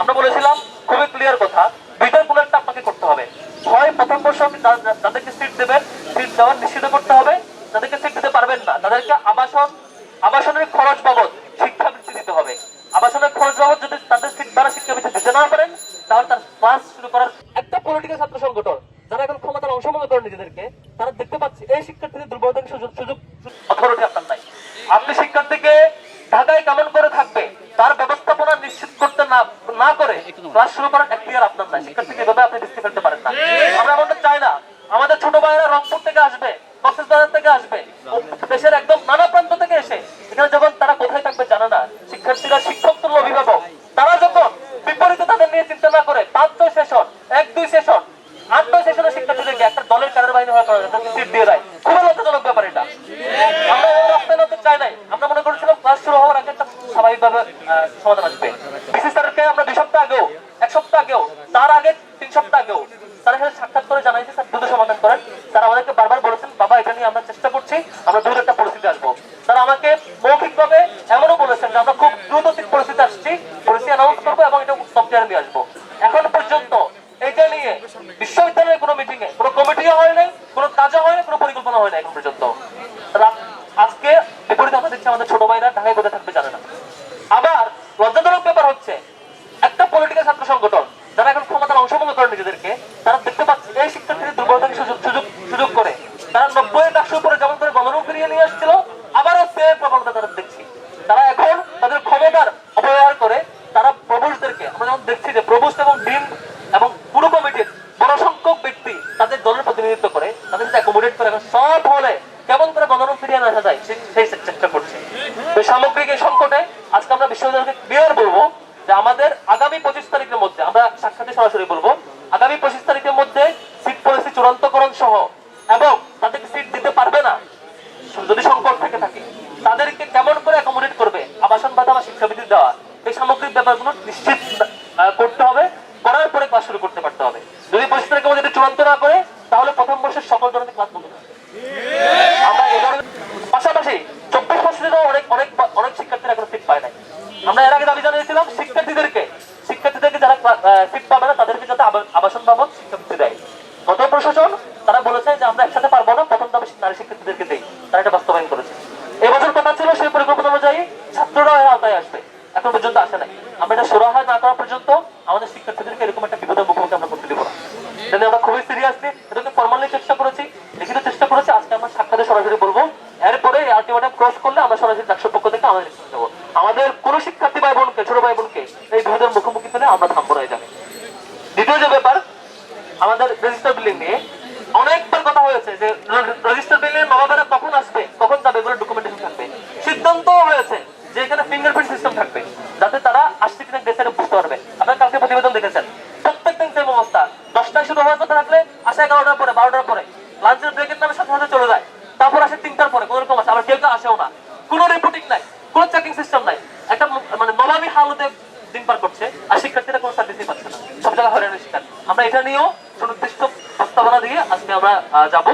আমরা বলেছিলাম খুবই ক্লিয়ার কথা, দুইটার কোনো একটা আপনাকে করতে হবে। হয় প্রথম বর্ষ যাদেরকে সিট দেবেন, সিট দেওয়ার নিশ্চিত করতে হবে। যাদেরকে সিট দিতে পারবেন না তাদেরকে আবাসনের খরচ বাবদ শিক্ষাবৃত্তি দিতে হবে। আবাসনের খরচ বাবদ যদি তাদের সিট দ্বারা শিক্ষাবৃত্তি দিতে না পারেন, তাহলে তার ক্লাস শুরু করার একটা পলিটিক্যাল ছাত্র সংগঠন যারা এখন ক্ষমতার অংশ মনে করেন নিজেদেরকে, তারা দেখতে পাচ্ছে এই শিক্ষার্থীদের দুর্বলতার সুযোগ অথরিটি আপনার নাই। আপনি শিক্ষার্থীকে ঢাকায় কেমন করে থাকবে তার ব্যবস্থাপনা নিশ্চিত করতে না করে ক্লাস শুরু করার এখতিয়ার আপনার নাই। শিক্ষার্থীকে এভাবে আপনি দৃষ্টি ফেলতে পারেন না। আমরা এমনটা চাই না। আমাদের ছোট ভাইয়েরা রংপুর থেকে আসবে, কক্সবাজার থেকে আসবে, দেশের একদম নানা প্রান্ত থেকে এসে এখানে যখন তারা কোথায় থাকবে জানে না। শিক্ষার্থীরা শিক্ষক তুল্য অভিভাবক, তারা যখন বিপরীতে তাদের নিয়ে চিন্তা না করে 5-6 সেশন, 1-2 সেশন, 8-9 সেশনের শিক্ষার্থীদেরকে একটা দলের কাদের বাহিনী হওয়া করে তাদেরকে সিট দিয়ে দেয়, খুবই লজ্জাজনক ব্যাপার এটা। আমরা রাস্তায় নামতে চাই নাই। আমরা মনে করেছিলাম ক্লাস শুরু হওয়ার আগে একটা স্বাভাবিকভাবে সমাধান আসবে। বিসি স্যারকে আমরা 2 সপ্তাহ আগেও, 1 সপ্তাহ আগেও, তার আগে 3 সপ্তাহ আগেও তার সাথে সাক্ষাৎ করে জানাইছি স্যার দ্রুত সমাধান করেন। তারা আমাদেরকে বারবার বলেছেন বাবা এটা নিয়ে আমরা চেষ্টা করছি, আমরা দ্রুত একটা পরিস্থিতি আসবো। তারা আমাকে মৌখিকভাবে এমনও বলেছেন যে আমরা খুব দ্রুত পরিস্থিতি আসছি, পরিস্থিতি অ্যানাউন্স করবো এবং এটা সফটওয়্যার নিয়ে আসবো। এখন পর্যন্ত এটা নিয়ে বিশ্ববিদ্যালয়ের কোনো মিটিং এ কোনো কমিটিও হয় নাই, কোনো কাজও হয় না, কোনো পরিকল্পনা হয় না এখন পর্যন্ত। আজকে বিপরীতে আমরা দেখছি আমাদের ছোট ভাইরা ঢাকায় কোথায় থাকবে জানে না। আবার লজ্জাজনক ব্যাপার হচ্ছে একটা পলিটিক্যাল ছাত্র সংগঠন যারা এখন ক্ষমতার অংশ মনে করেন নিজেদেরকে, তারা দেখতে পাচ্ছে এই শিক্ষার্থীদের দুর্বলতাকে সুযোগ করে তারা 90-100 উপরে যেমন করে গণরূপ ফিরিয়ে নিয়ে আসছিল, আবারও সেম প্রবণতা তারা দেখছি। তারা এখন তাদের ক্ষমতার অপব্যবহার করে তারা প্রভুষদেরকে, আমরা যেমন দেখছি যে প্রভুষ এবং ডিম এবং পুরো কমিটির বড় সংখ্যক ব্যক্তি তাদের দলের প্রতিনিধিত্ব করে, তাদের সাথে অ্যাকোমোডেট করে এখন সব হলে কেমন করে গণরূপ ফিরিয়ে আনা যায় সেই চেষ্টা করছে। তো সামগ্রিক এই সংকটে আজকে আমরা বিশ্ববিদ্যালয়কে ক্লিয়ার বলবো যে আমাদের আগামী 25 তারিখের মধ্যে, আমরা সাক্ষাতে সরাসরি বলবো, আগামী 25 তারিখের মধ্যে সিট পলিসি চূড়ান্তকরণ সহ এবং তাদেরকে সিট দিতে পারবে না যদি সংকট থেকে থাকে তাদেরকে কেমন করে অ্যাকোমোডেট করবে, আবাসন ভাতা বা শিক্ষাবৃত্তি দেওয়া, এই সামগ্রিক ব্যাপারগুলো নিশ্চিত করতে হবে। করার পরে ক্লাস শুরু করতে পারতে হবে। যদি 25 তারিখের মধ্যে চূড়ান্ত না করে তাহলে প্রথম বর্ষের সকল ধরনের ক্লাস বন্ধ হবে। আমরা এই ধরনের পাশাপাশি 24 বছরেরও অনেক শিক্ষার্থীরা এখন সিট পায় নাই। আমরা এর আগে দাবি জানিয়েছিলাম শিক্ষার্থীদেরকে যারা সিট পাবে না তাদেরকে যাতে আবাসন বাবদ শিক্ষাবৃত্তি দেয়। গত প্রশাসন তারা বলেছে যে আমরা একসাথে পারবো না, প্রথম দাবি নারী শিক্ষার্থীদেরকে দেই, তারা এটা বাস্তবায়ন করেছে। এবছর কথা ছিল সেই পরিকল্পনা অনুযায়ী ছাত্ররা আওতায় আসবে, এখন পর্যন্ত আসে নাই। আমরা এটা সুরাহা না করা পর্যন্ত আমাদের শিক্ষার্থীদেরকে এরকম একটা বিপদের মুখোমুখি আমরা করতে দিব না। আমরা খুবই সিরিয়াসলি এটাকে ফর্মালি চেষ্টা করেছি, লিখিত চেষ্টা করেছি। আজকে আমরা সাক্ষাতে সরাসরি বলবো, এরপরে আলটিমেটাম ক্রস করলে আমরা সরাসরি ডাকসুর পক্ষ থেকে আমাদের যাবো। আমাদের কোন শিক্ষার্থী ভাই বোনকে, ছোট ভাই বোনকে এই বিপদের মুখোমুখি পেলে আমরা থামবো না যাবে। দ্বিতীয় যে ব্যাপার, আমাদের রেজিস্টার বিল্ডিং নিয়ে অনেকবার কথা হয়েছে যে রেজিস্টার বিল্ডিং এর নবাবেরা কখন আসবে, কখন যাবে, এগুলো ডকুমেন্টেশন থাকবে। সিদ্ধান্ত হয়েছে যে এখানে ফিঙ্গারপ্রিন্ট সিস্টেম থাকবে, যাতে তারা আসছে কিনা ডেসে বুঝতে পারবে। আপনারা কালকে প্রতিবেদন দেখেছেন, প্রত্যেক দিন সেম অবস্থা। 10টায় শুরু হওয়ার কথা থাকলে আসে 11টার পরে, 12টার পরে, লাঞ্চের ব্রেকের নামে সাথে সাথে চলে যায়, তারপর আসে 3টার পরে, কোন রকম আছে, আবার কেউ আসেও না, কোনো রিপোর্টিং নাই, কোনো চেকিং সিস্টেম নাই। একটা মানে নবাবী হালতে দিন পার করছে, আর শিক্ষার্থীরা কোনো সার্ভিসই পাচ্ছে না, সব জায়গায় হয়রানির শিকার। আমরা এটা নিয়েও সুনির্দিষ্ট প্রস্তাবনা দিয়ে আজকে আমরা যাবো।